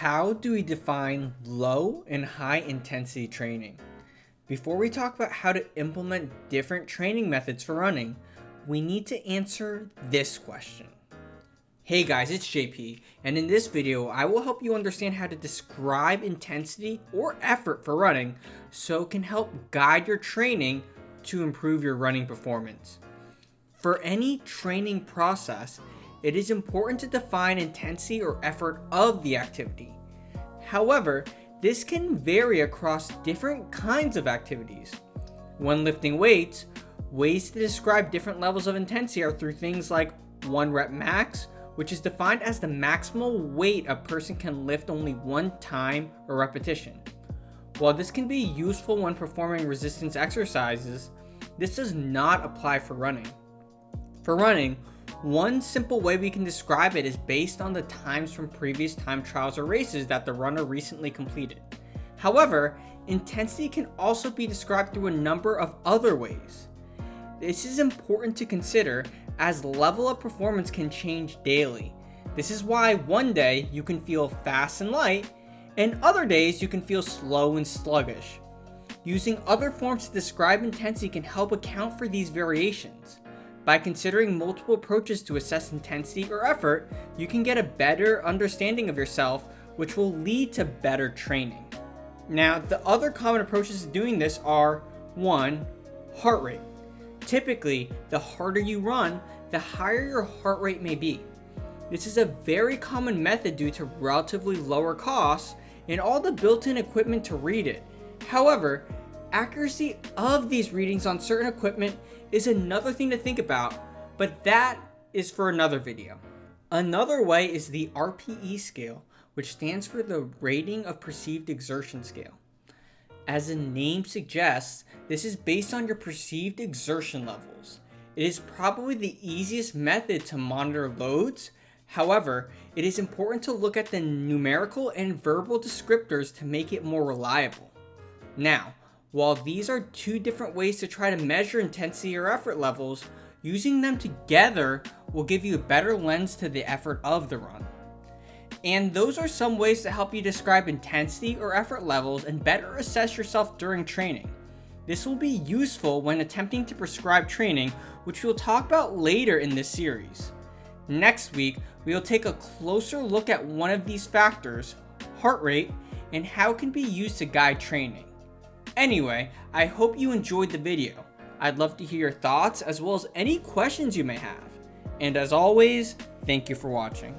How do we define low and high intensity training? Before we talk about how to implement different training methods for running, we need to answer this question. Hey guys, it's JP, and in this video, I will help you understand how to describe intensity or effort for running so it can help guide your training to improve your running performance. For any training process, it is important to define intensity or effort of the activity. However, this can vary across different kinds of activities. When lifting weights, ways to describe different levels of intensity are through things like 1 rep max, which is defined as the maximal weight a person can lift only one time or repetition. While this can be useful when performing resistance exercises, this does not apply for running. For running, one simple way we can describe it is based on the times from previous time trials or races that the runner recently completed. However, intensity can also be described through a number of other ways. This is important to consider as level of performance can change daily. This is why one day you can feel fast and light, and other days you can feel slow and sluggish. Using other forms to describe intensity can help account for these variations. By considering multiple approaches to assess intensity or effort, you can get a better understanding of yourself, which will lead to better training. Now, the other common approaches to doing this are 1. Heart rate. Typically, the harder you run, the higher your heart rate may be. This is a very common method due to relatively lower costs and all the built-in equipment to read it. However, accuracy of these readings on certain equipment is another thing to think about, but that is for another video. Another way is the RPE scale, which stands for the Rating of Perceived Exertion Scale. As the name suggests, this is based on your perceived exertion levels. It is probably the easiest method to monitor loads. However, it is important to look at the numerical and verbal descriptors to make it more reliable. Now, while these are two different ways to try to measure intensity or effort levels, using them together will give you a better lens to the effort of the run. And those are some ways to help you describe intensity or effort levels and better assess yourself during training. This will be useful when attempting to prescribe training, which we'll talk about later in this series. Next week, we will take a closer look at one of these factors, heart rate, and how it can be used to guide training. Anyway, I hope you enjoyed the video. I'd love to hear your thoughts as well as any questions you may have. And as always, thank you for watching.